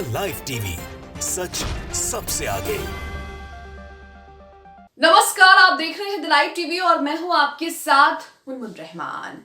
The live TV, सच सबसे आगे। नमस्कार, आप देख रहे हैं द लाइव टीवी और मैं हूं आपके साथ मुनमुन रहमान।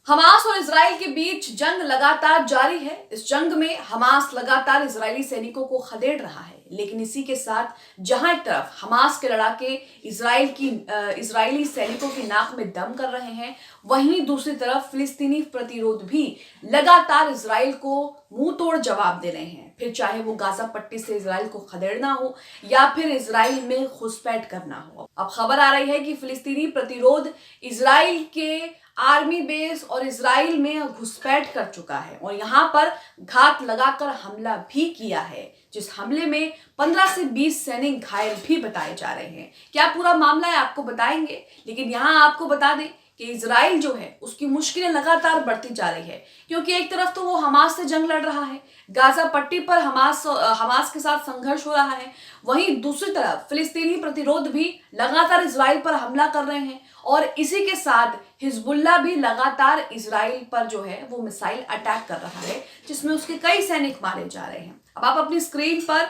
हमास और इजराइल के बीच जंग लगातार जारी है। इस जंग में हमास लगातार इजरायली सैनिकों को खदेड़ रहा है, लेकिन इसी के साथ जहां एक तरफ हमास के लड़ाके इजरायली सैनिकों की नाक में दम कर रहे हैं, वहीं दूसरी तरफ फिलिस्तीनी प्रतिरोध भी लगातार इजराइल को मुंह तोड़ जवाब दे रहे हैं। फिर चाहे वो गाजा पट्टी से इजराइल को खदेड़ना हो या फिर इजराइल में घुसपैठ करना हो। अब खबर आ रही है कि फिलिस्तीनी प्रतिरोध इजराइल के आर्मी बेस और इजराइल में घुसपैठ कर चुका है और यहां पर घात लगाकर हमला भी किया है, जिस हमले में 15 से 20 सैनिक घायल भी बताए जा रहे हैं। क्या पूरा मामला है आपको बताएंगे, लेकिन यहां आपको बता दें कि इजराइल जो है उसकी मुश्किलें लगातार बढ़ती जा रही है, क्योंकि एक तरफ तो वो हमास से जंग लड़ रहा है, गाजा पट्टी पर हमास के साथ संघर्ष हो रहा है, वहीं दूसरी तरफ फिलिस्तीनी प्रतिरोध भी लगातार इजराइल पर हमला कर रहे हैं और इसी के साथ हिजबुल्ला भी लगातार इजराइल पर जो है वो मिसाइल अटैक कर रहा है, जिसमें उसके कई सैनिक मारे जा रहे हैं। अब आप अपनी स्क्रीन पर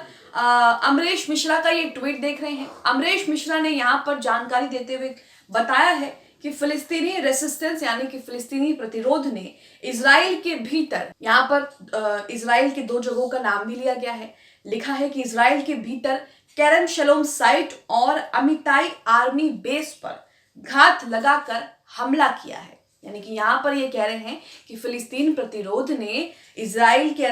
अमरीश मिश्रा का ये ट्वीट देख रहे हैं। अमरीश मिश्रा ने यहाँ पर जानकारी देते हुए बताया है कि फिलिस्तीनी रेसिस्टेंस यानी कि फिलिस्तीनी प्रतिरोध ने इजराइल के भीतर, यहाँ पर इजराइल के 2 जगहों का नाम भी लिया गया है, लिखा है कि इजराइल के भीतर केरम शलोम साइट और अमिताई आर्मी बेस पर घात लगाकर हमला किया है। यानी कि यहाँ पर ये कह रहे हैं कि फिलिस्तीन प्रतिरोध ने इजराइल के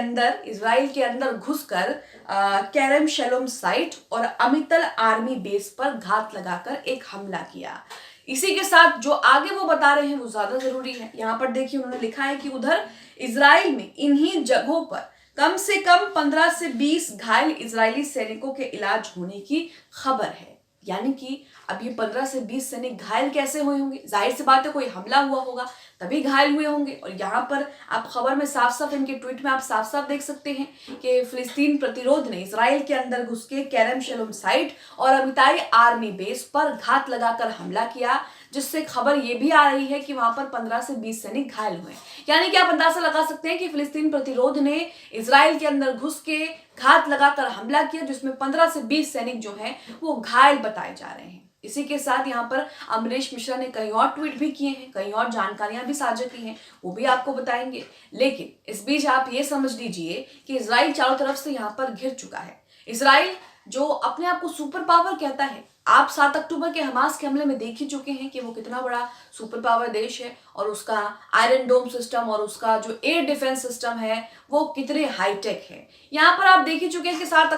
अंदर घुसकर केरम शलोम साइट और अमितल आर्मी बेस पर घात लगाकर एक हमला किया। इसी के साथ जो आगे वो बता रहे हैं वो ज्यादा जरूरी है। यहाँ पर देखिए, उन्होंने लिखा है कि उधर इजराइल में इन्हीं जगहों पर कम से कम 15 से 20 घायल इजरायली सैनिकों के इलाज होने की खबर है। यानी कि अब ये 15 से 20 सैनिक घायल कैसे हुए होंगे? जाहिर सी बात है, कोई हमला हुआ होगा तभी घायल हुए होंगे। और यहाँ पर आप खबर में साफ साफ, इनके ट्वीट में आप साफ साफ देख सकते हैं कि फिलिस्तीन प्रतिरोध ने इजराइल के अंदर घुस के केरम शलोम साइट और अमिताई आर्मी बेस पर घात लगाकर हमला किया, जिससे खबर ये भी आ रही है कि वहां पर 15 से 20 सैनिक घायल हुए। यानी कि आप अंदाजा लगा सकते हैं कि फिलिस्तीन प्रतिरोध ने इजराइल के अंदर घुस के घात लगाकर हमला किया, जिसमें 15 से 20 सैनिक जो हैं वो घायल बताए जा रहे हैं। इसी के साथ यहाँ पर अमरीश मिश्रा ने कई और ट्वीट भी किए हैं, कई और जानकारियां भी साझा की हैं, वो भी आपको बताएंगे। लेकिन इस बीच आप ये समझ लीजिए कि इजराइल चारों तरफ से यहाँ पर घिर चुका है। इजराइल जो अपने आप को सुपर पावर कहता है, आप 7 अक्टूबर के हमास के हमले में देख ही चुके हैं कि वो कितना बड़ा सुपर पावर देश है और उसका आयरन डोम सिस्टम और उसका जो एयर डिफेंस सिस्टम है वो कितने हाईटेक है। यहाँ पर आप देख ही चुके हैं कि 7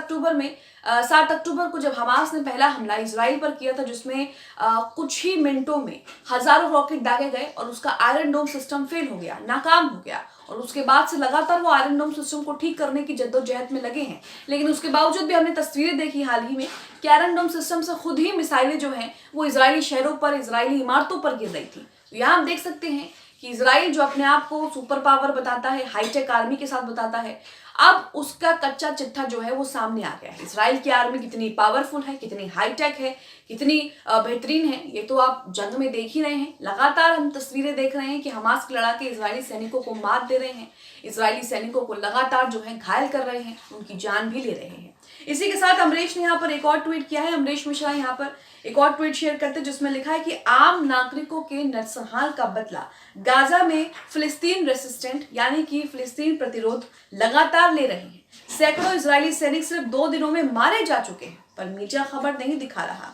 अक्टूबर को जब हमास ने पहला हमला इजराइल पर किया था, जिसमें कुछ ही मिनटों में हजारों रॉकेट दागे गए और उसका आयरन डोम सिस्टम फेल हो गया, नाकाम हो गया। और उसके बाद से लगातार वो आयरन डोम सिस्टम को ठीक करने की जद्दोजहद में लगे हैं। लेकिन उसके बावजूद भी हमने तस्वीरें देखी हाल ही में कि आयरन डोम सिस्टम से खुद ही मिसाइलें जो हैं वो इजरायली शहरों पर, इजरायली इमारतों पर गिर रही थी। तो यहाँ आप देख सकते हैं कि इजराइल जो अपने आप को सुपर पावर बताता है, हाईटेक आर्मी के साथ बताता है, अब उसका कच्चा चिट्ठा जो है वो सामने आ गया है। इजराइल की आर्मी कितनी पावरफुल है, कितनी हाईटेक है, कितनी बेहतरीन है, ये तो आप जंग में देख ही रहे हैं। लगातार हम तस्वीरें देख रहे हैं कि हमास के लड़ाके इजरायली सैनिकों को मात दे रहे हैं, इजरायली सैनिकों को लगातार जो है घायल कर रहे हैं, उनकी जान भी ले रहे हैं। इसी के साथ अमरीश ने यहाँ पर एक और ट्वीट किया है। अमरीश मिश्रा यहाँ पर एक और ट्वीट शेयर करते हैं जिसमें लिखा है कि आम नागरिकों के नरसंहार का बदला गाजा में फिलिस्तीन रेसिस्टेंट यानी कि फिलिस्तीन प्रतिरोध लगातार ले रहे हैं। सैकड़ों इजरायली सैनिक सिर्फ 2 दिनों में मारे जा चुके हैं, पर मीडिया खबर नहीं दिखा रहा।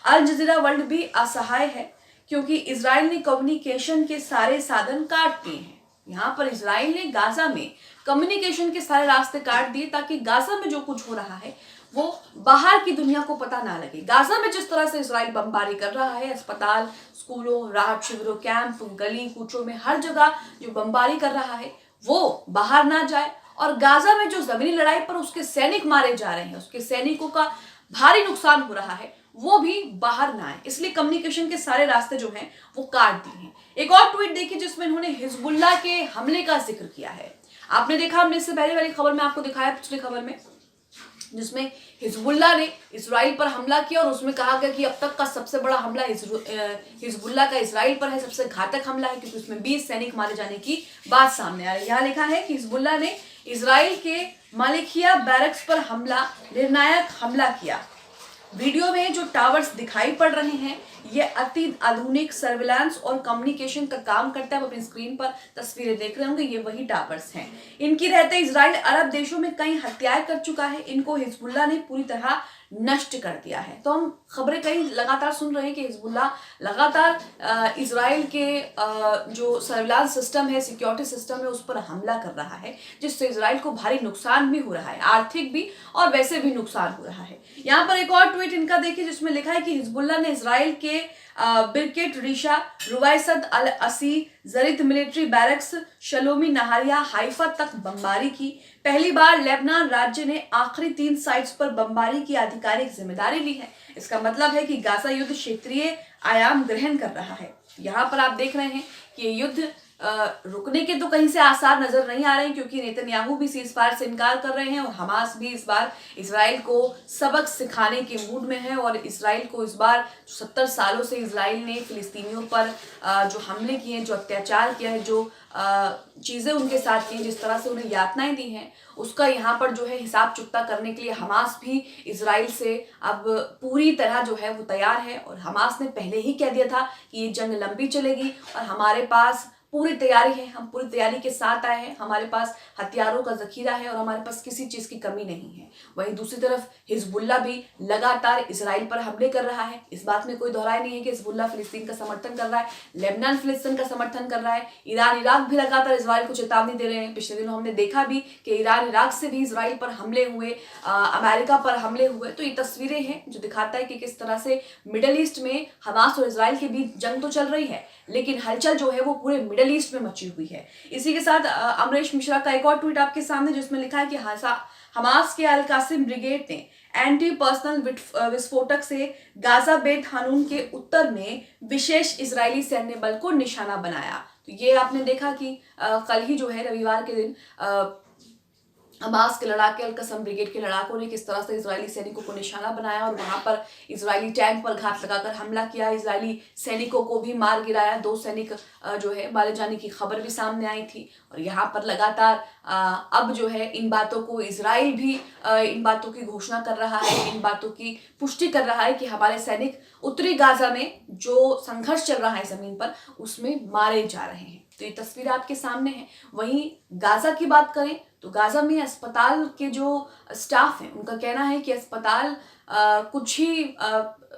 अल जजीरा वर्ल्ड भी असहाय है क्योंकि इजराइल ने कम्युनिकेशन के सारे साधन काट दिए हैं। यहाँ पर इजराइल ने गाजा में कम्युनिकेशन के सारे रास्ते काट दिए ताकि गाजा में जो कुछ हो रहा है वो बाहर की दुनिया को पता ना लगे। गाजा में जिस तरह से इजराइल बमबारी कर रहा है, अस्पताल, स्कूलों, राहत शिविरों, कैंप, गली कूचों में हर जगह जो बमबारी कर रहा है वो बाहर ना जाए और गाजा में जो जमीनी लड़ाई पर उसके सैनिक मारे जा रहे हैं, उसके सैनिकों का भारी नुकसान हो रहा है, वो भी बाहर ना आए। इसलिए कम्युनिकेशन के सारे रास्ते जो हैं वो काट दिए हैं। एक और ट्वीट देखिए जिसमें इन्होंने हिजबुल्ला के हमले का जिक्र किया है। आपने देखा, हमने इससे पहले वाली खबर में आपको दिखाया, पिछली खबर में, जिसमें हिजबुल्ला ने इजराइल पर हमला किया और उसमें कहा गया कि अब तक का सबसे बड़ा हमला हिजबुल्ला का इजराइल पर है, सबसे घातक हमला है, क्योंकि उसमें 20 सैनिक मारे जाने की बात सामने आ रही है। यहाँ लिखा है कि हिजबुल्ला ने इजराइल के मालिकिया बैरक्स पर हमला, निर्णायक हमला किया। वीडियो में जो टावर्स दिखाई पड़ रहे हैं ये अति आधुनिक सर्विलांस और कम्युनिकेशन का काम करता है। आप अपनी स्क्रीन पर तस्वीरें देख रहे होंगे, ये वही टावर्स हैं। इनकी रहते इजराइल अरब देशों में कई हत्याएं कर चुका है। इनको हिजबुल्लाह ने पूरी तरह नष्ट कर दिया है। तो हम खबरें कई लगातार सुन रहे हैं कि हिजबुल्लाह लगातार इजराइल के जो सर्विलांस सिस्टम है, सिक्योरिटी सिस्टम है, उस पर हमला कर रहा है, जिससे इजराइल को भारी नुकसान भी हो रहा है, आर्थिक भी और वैसे भी नुकसान हो रहा है। यहाँ पर एक और ट्वीट इनका देखिए जिसमें लिखा है कि हिजबुल्लाह ने इजराइल के बिरकेट रिशा, रुवायसत अल असी, Zarit military barracks, Shlomi Nahariya, Haifa तक बमबारी की। पहली बार लेबनान राज्य ने आखिरी 3 साइट्स पर बमबारी की आधिकारिक जिम्मेदारी ली है। इसका मतलब है कि गाजा युद्ध क्षेत्रीय आयाम ग्रहण कर रहा है। यहाँ पर आप देख रहे हैं कि युद्ध रुकने के तो कहीं से आसार नजर नहीं आ रहे हैं, क्योंकि नेतन्याहू भी सीज़फायर से इनकार कर रहे हैं और हमास भी इस बार इजराइल को सबक सिखाने के मूड में है। और इजराइल को इस बार 70 सालों से इजराइल ने फिलिस्तीनियों पर जो हमले किए हैं, जो अत्याचार किया है, जो चीज़ें उनके साथ की, जिस तरह से उन्हें यातनाएं दी हैं, उसका यहाँ पर जो है हिसाब चुकता करने के लिए हमास भी इजराइल से अब पूरी तरह जो है वो तैयार है। और हमास ने पहले ही कह दिया था कि ये जंग लंबी चलेगी और हमारे पास पूरी तैयारी है, हम पूरी तैयारी के साथ आए हैं, हमारे पास हथियारों का जखीरा है और हमारे पास किसी चीज़ की कमी नहीं है। वहीं दूसरी तरफ हिजबुल्लाह भी लगातार इजराइल पर हमले कर रहा है। इस बात में कोई दोहराई नहीं है कि हिजबुल्लाह फिलिस्तीन का समर्थन कर रहा है, लेबनान फिलिस्तीन का समर्थन कर रहा है, ईरान इराक भी लगातार इजराइल को चेतावनी दे रहे हैं। पिछले दिनों हमने देखा भी कि ईरान इराक से भी इजराइल पर हमले हुए, अमेरिका पर हमले हुए। तो ये तस्वीरें हैं जो दिखाता है कि किस तरह से मिडल ईस्ट में हमास और इजराइल के बीच जंग तो चल रही है, लेकिन हलचल जो है वो पूरे मिडल ईस्ट में मची हुई है। इसी के साथ अमरीश मिश्रा का एक और ट्वीट आपके सामने जिसमें लिखा है कि हमास के अल कासिम ब्रिगेड ने एंटी पर्सनल विस्फोटक से गाजा बेत हानून के उत्तर में विशेष इजरायली सैन्य बल को निशाना बनाया। तो ये आपने देखा कि कल ही जो है रविवार के दिन हमास के लड़ाके अल कसम ब्रिगेड के लड़ाकों ने किस तरह से इजरायली सैनिकों को निशाना बनाया और वहां पर इजरायली टैंक पर घात लगाकर हमला किया, इजरायली सैनिकों को भी मार गिराया। 2 सैनिक जो है मारे जाने की खबर भी सामने आई थी। और यहाँ पर लगातार अब जो है इन बातों को इजराइल भी इन बातों की घोषणा कर रहा है, इन बातों की पुष्टि कर रहा है कि हमारे सैनिक उत्तरी गाजा में जो संघर्ष चल रहा है जमीन पर, उसमें मारे जा रहे हैं। तो ये तस्वीर आपके सामने है। वहीं गाजा की बात करें तो गाजा में अस्पताल के जो स्टाफ हैं उनका कहना है कि अस्पताल कुछ ही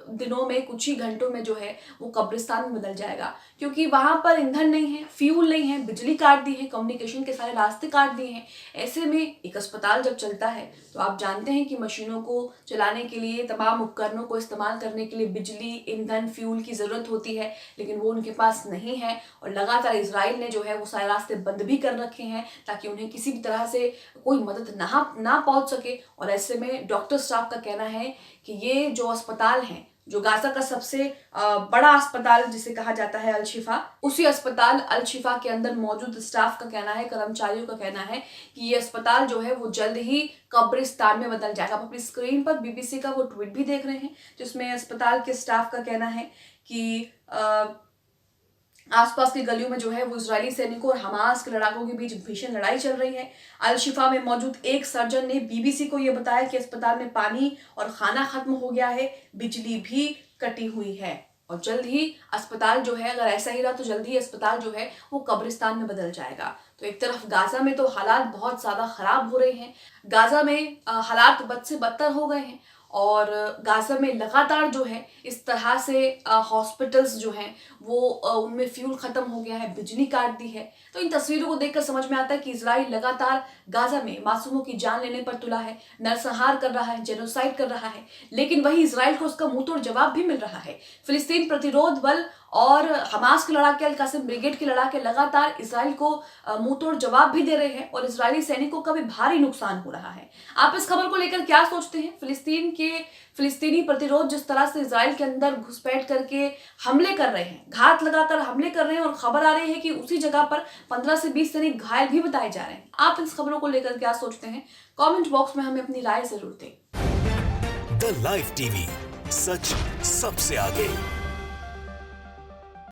दिनों में, कुछ ही घंटों में जो है वो कब्रिस्तान में बदल जाएगा, क्योंकि वहाँ पर ईंधन नहीं है, फ्यूल नहीं है, बिजली काट दी है, कम्युनिकेशन के सारे रास्ते काट दिए हैं। ऐसे में एक अस्पताल जब चलता है तो आप जानते हैं कि मशीनों को चलाने के लिए, तमाम उपकरणों को इस्तेमाल करने के लिए बिजली, ईंधन, फ्यूल की ज़रूरत होती है, लेकिन वो उनके पास नहीं है। और लगातार इजराइल ने जो है वो सारे रास्ते बंद भी कर रखे हैं ताकि उन्हें किसी भी तरह से कोई मदद ना पहुँच सके। और ऐसे में डॉक्टर स्टाफ का कहना है कि ये जो अस्पताल है, जो गाजा का सबसे बड़ा अस्पताल जिसे कहा जाता है अल शिफा, उसी अस्पताल अल शिफा के अंदर मौजूद स्टाफ का कहना है, कर्मचारियों का कहना है कि ये अस्पताल जो है वो जल्द ही कब्रिस्तान में बदल जाएगा। आप अपनी स्क्रीन पर बीबीसी का वो ट्वीट भी देख रहे हैं जिसमें अस्पताल के स्टाफ का कहना है कि आसपास की गलियों में जो है वो इजरायली सैनिकों और हमास के लड़ाकों के बीच भीषण लड़ाई चल रही है। अल शिफा में मौजूद एक सर्जन ने बीबीसी को ये बताया कि अस्पताल में पानी और खाना खत्म हो गया है, बिजली भी कटी हुई है और जल्द ही अस्पताल जो है, अगर ऐसा ही रहा तो जल्द ही अस्पताल जो है वो कब्रिस्तान में बदल जाएगा। तो एक तरफ गाजा में तो हालात बहुत ज़्यादा ख़राब हो रहे हैं, गाजा में हालात बद से बदतर हो गए हैं और गाजा में लगातार जो है इस तरह से हॉस्पिटल्स जो हैं वो उनमें फ्यूल ख़त्म हो गया है, बिजली काट दी है। तो इन तस्वीरों को देखकर समझ में आता है कि इजराइल लगातार गाजा में मासूमों की जान लेने पर तुला है, नरसंहार कर रहा है, जेनोसाइड कर रहा है, लेकिन वही इजराइल को उसका मुंहतोड़ जवाब भी मिल रहा है। फिलिस्तीन प्रतिरोध बल और हमास के लड़ाके अल कासिम ब्रिगेड के लड़ाके लगातार इजराइल को मुंहतोड़ जवाब भी दे रहे हैं और इजरायली सैनिकों का भी भारी नुकसान हो रहा है। आप इस खबर को लेकर क्या सोचते हैं? फिलिस्तीनी प्रतिरोध जिस तरह से इजराइल के अंदर घुसपैठ करके हमले कर रहे हैं, घात लगाकर हमले कर रहे हैं और खबर आ रही है कि उसी जगह पर 15 से 20 सैनिक घायल भी बताए जा रहे हैं। आप इस खबरों को लेकर क्या सोचते हैं? कमेंट बॉक्स में हमें अपनी राय जरूर दें। द लाइव टीवी, सच सबसे आगे।